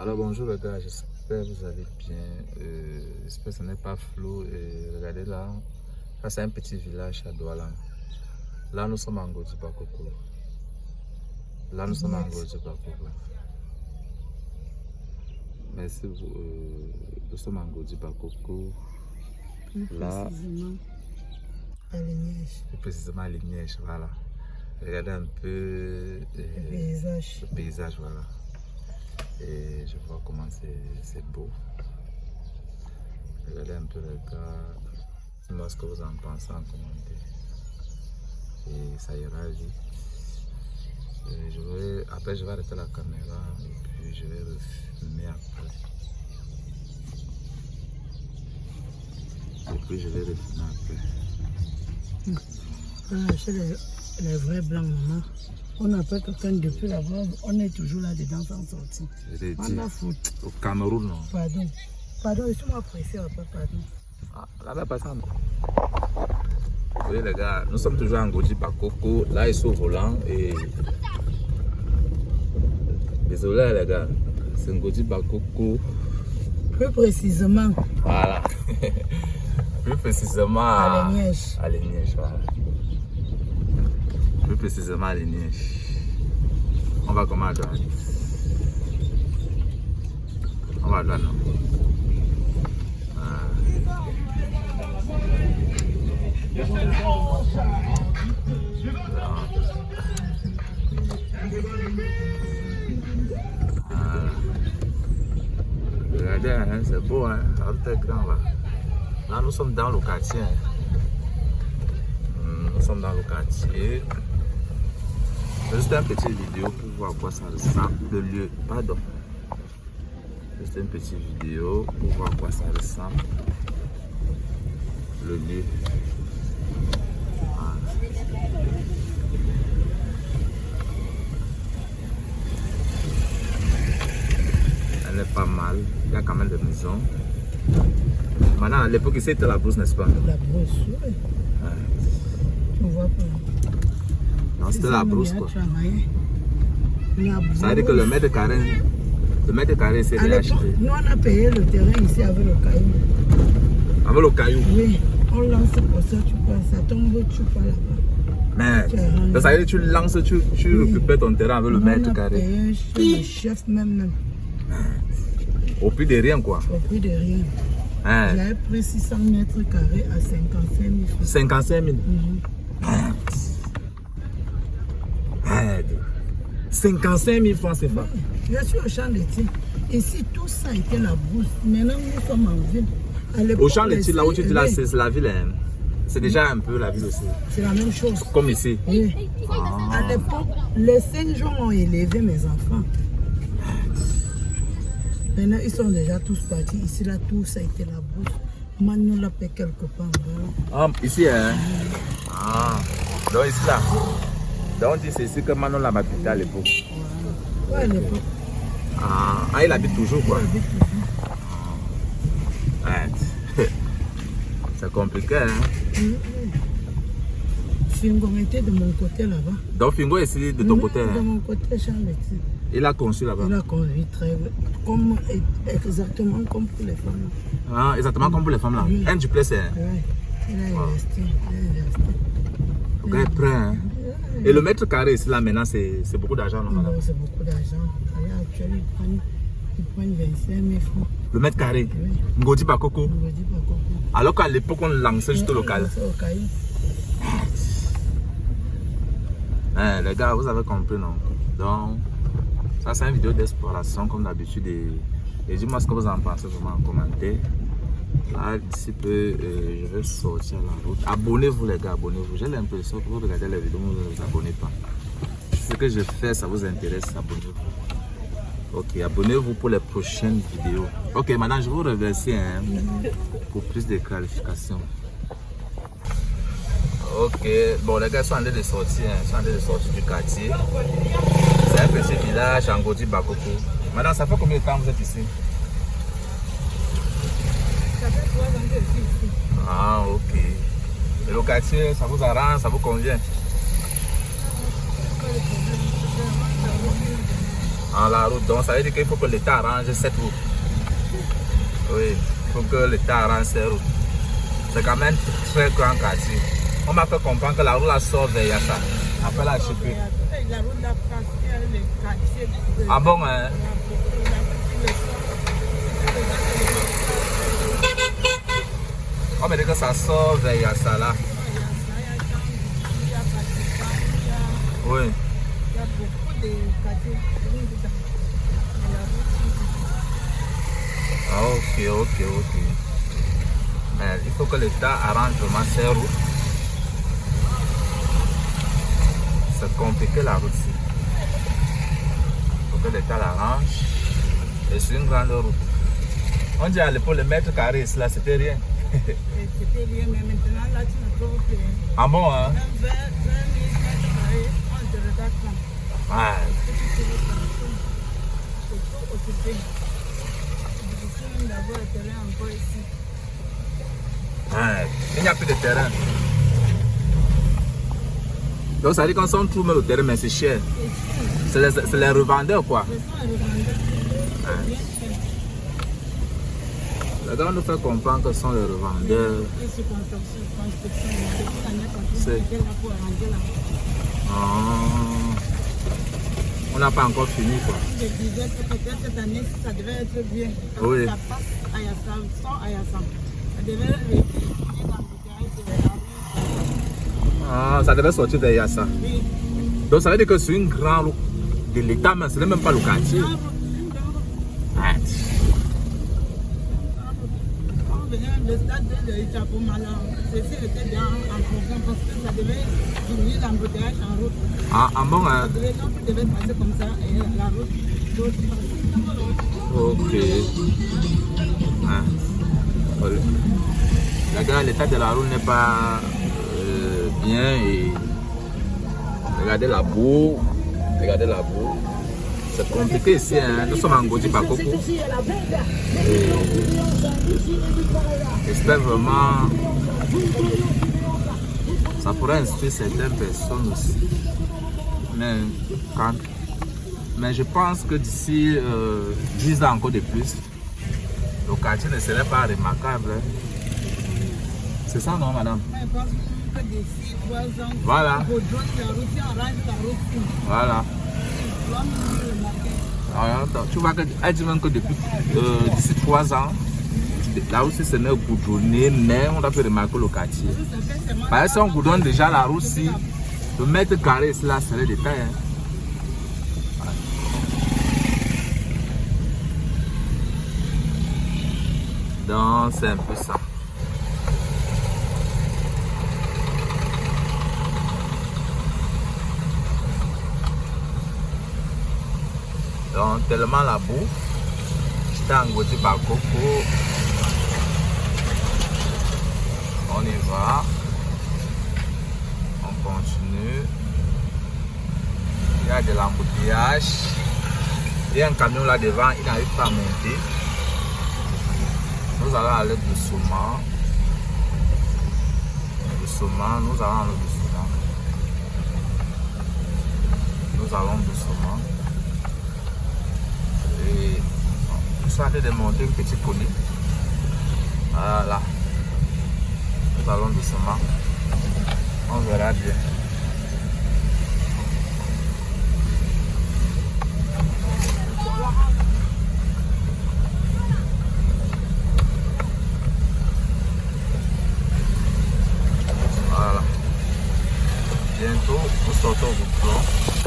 Alors bonjour les gars, j'espère que vous allez bien. J'espère que ce n'est pas flou. Regardez là, ça c'est un petit village à Douala. Là nous sommes en Godji Bakoko. Là nous sommes en Godji Bakoko. Merci vous. Nous sommes en Godji Bakoko. Là, à Ligniège. Précisément à Ligniège, voilà. Regardez un peu le paysage, voilà. Et je vois comment c'est beau. Regardez un peu les gars. Dites-moi ce que vous en pensez en commentaire. Et ça ira vite. Après je vais arrêter la caméra et puis je vais refilmer après. Et puis je vais refilmer après. Chez les vrais blancs, maman. On appelle quelqu'un depuis là-bas, on est toujours là-dedans sans sortir. On a foutu. Au Cameroun, non? Pardon. Pardon, ils sont pressés, pardon. Ah, là-bas, passant. Oui, les gars, nous sommes toujours en Godji Bakoko. Là, ils sont au volant et. Désolé, les gars, c'est un Godji Bakoko. Plus précisément. Voilà. Plus précisément à Ligniège. À Ligniège, voilà. Plus précisément à Ligniège. On va comment à droite? On va à droite, non? Regardez, hein, c'est beau, hein? C'est grand là. Là, nous sommes dans le quartier. Hein. Nous sommes dans le quartier. Juste une petite vidéo pour voir à quoi ça ressemble. Le lieu, pardon. Juste une petite vidéo pour voir à quoi ça ressemble. Le lieu. Voilà. Elle est pas mal. Il y a quand même des maisons. Maintenant, à l'époque, c'était la brousse, n'est-ce pas? La brousse, oui. Ouais. Tu vois pas. Non, c'était la brousse, quoi. Ça veut dire que le mètre carré s'est acheté. Nous, on a payé le terrain ici avec le caillou. Avec le caillou? Oui. On lance pour ça, tu passes, ça tombe, tu pas là-bas. Mais, ça veut dire que tu lances, tu récupères ton terrain avec le mètre carré. On a payé chez le chef même. Au prix de rien, quoi. Au prix de rien. Hein? J'avais pris 600 mètres carrés à 55 000 francs. 55 000? 55 000 francs, c'est pas. Je suis au champ de tir. Ici, tout ça était la brousse. Maintenant, nous sommes en ville. Au champ de tir, là où tu dis là, c'est la ville. Hein. C'est déjà un peu la ville aussi. C'est la même chose. Comme ici. Oui. À l'époque, les 5 jours ont élevé mes enfants. Maintenant, ils sont déjà tous partis. Ici, là, tout ça a été la brousse. Maintenant, on l'a fait quelque part. Ah, ici, hein? Ah, donc ici, là. Donc, on dit c'est ici que Manon l'a habité à l'époque. Ouais, à l'époque. Ah, il habite toujours, quoi? Il habite toujours. Ouais. C'est compliqué, hein? Fingo était de mon côté là-bas. Donc, Fingo est ici de ton côté? De mon côté, Charles. Il a conçu là-bas? Il a conduit très bien. Exactement comme pour les femmes. Ah, exactement comme pour les femmes là? Oui. Un duplex, hein? Oui. Il a investi. Le gars est prêt, hein? Et le mètre carré ici là maintenant, c'est beaucoup d'argent, non, madame? C'est beaucoup d'argent. Actuellement, ils prennent 25 000 francs. Le mètre carré? Oui. Godji Bakoko? Godji Bakoko. Alors qu'à l'époque, on lançait juste au local. Les gars, vous avez compris, non? Donc, ça c'est une vidéo d'exploration comme d'habitude. Et dis-moi ce que vous en pensez vraiment en commentaire. Là, d'ici peu, je vais sortir la route. Abonnez-vous les gars, abonnez-vous. J'ai l'impression que vous regardez les vidéos, vous ne vous abonnez pas. Ce que je fais, ça vous intéresse, abonnez-vous. Ok, abonnez-vous pour les prochaines vidéos. Ok, maintenant je vous remercie hein, pour plus de clarifications. Ok, bon les gars sont en train de sortir, du quartier. C'est un petit village en Godji Bakoko. Madame, ça fait combien de temps vous êtes ici? Ça fait 3 ans que je suis ici. Ah, ok. Et le quartier, ça vous arrange, ça vous convient? en la route. Donc ça veut dire qu'il faut que l'État arrange cette route. Oui, il faut que l'État arrange cette route. C'est quand même très grand quartier. On m'a fait comprendre que la route la sort vers Yassa. Après la chipie. La route la passe, les quartiers. Ah bon, hein? On me dit que ça sort vers Yassa là. Oui. Il y a beaucoup de quartiers. Ah, ok. Mais il faut que l'État arrange vraiment ces routes. C'est compliqué la route ici. Il faut que l'État l'arrange. Et c'est une grande route. On dit à l'époque le mètre carré, là c'était rien. C'était rien, mais maintenant là tu ne trouves plus. Ah bon, hein? Même 20 000 mètres carrés, on te regarde pas. Ouais. C'est tout occupé. Difficile d'avoir le terrain encore ici. Ouais. Il n'y a plus de terrain. Donc ça dit qu'on s'en trouve même le terrain, mais c'est cher. C'est les revendeurs quoi. Ce sont les revendeurs. Bien cher. Les gars nous fait comprendre que ce sont les revendeurs. Et sur construction, C'est- là pour arranger la route. Ah. On n'a pas encore fini quoi. Je disais que peut-être cette année, ça devait être bien. Parce Oui. que ça passe à Yassa, sans à Yassa. Ça devait être Ah, ça devait sortir derrière ça. oui. Donc ça veut dire que c'est une grande route de l'État, mais ce n'est même pas le quartier. Ouais. Quand on venait le stade de Ichapomala, ceci était bien en fonction parce que ça devait diminuer l'embouteillage en route. Ah, bon, Ça hein? devait, quand tout devait passer comme ça, et la route, l'autre Ok. Hein. Voilà. La gare, l'état de la route n'est pas bien et regardez la boue. Regardez la boue. C'est compliqué ici, hein. Nous sommes en Godi Bakoko. J'espère vraiment ça pourrait instruire certaines personnes aussi. Mais je pense que d'ici 10 ans encore de plus, le quartier ne serait pas remarquable. Hein. C'est ça, non, madame? je pense que d'ici 3 ans, Voilà. on goudronne la route, on arrange la route. Voilà. L'homme le matin. Alors, tu vois qu'elle dit même que depuis d'ici 3 ans, la route se n'est goudronnée, mais on a fait remarquer le quartier. Parce que si on goudronne déjà la route, si le mètre carré, cela serait des tailles. Hein. Donc, c'est un peu ça. Donc, tellement la boue, j'étais en Godi Bakoko. On y va. On continue. Il y a de l'embouteillage. Il y a un camion là devant, il n'arrive pas à monter. Nous allons aller doucement. Doucement, nous allons aller doucement. Nous allons doucement. Et je suis en train de monter une petite colline. Voilà. Nous allons doucement. On verra bien. Voilà. Bientôt, nous sortons au plan.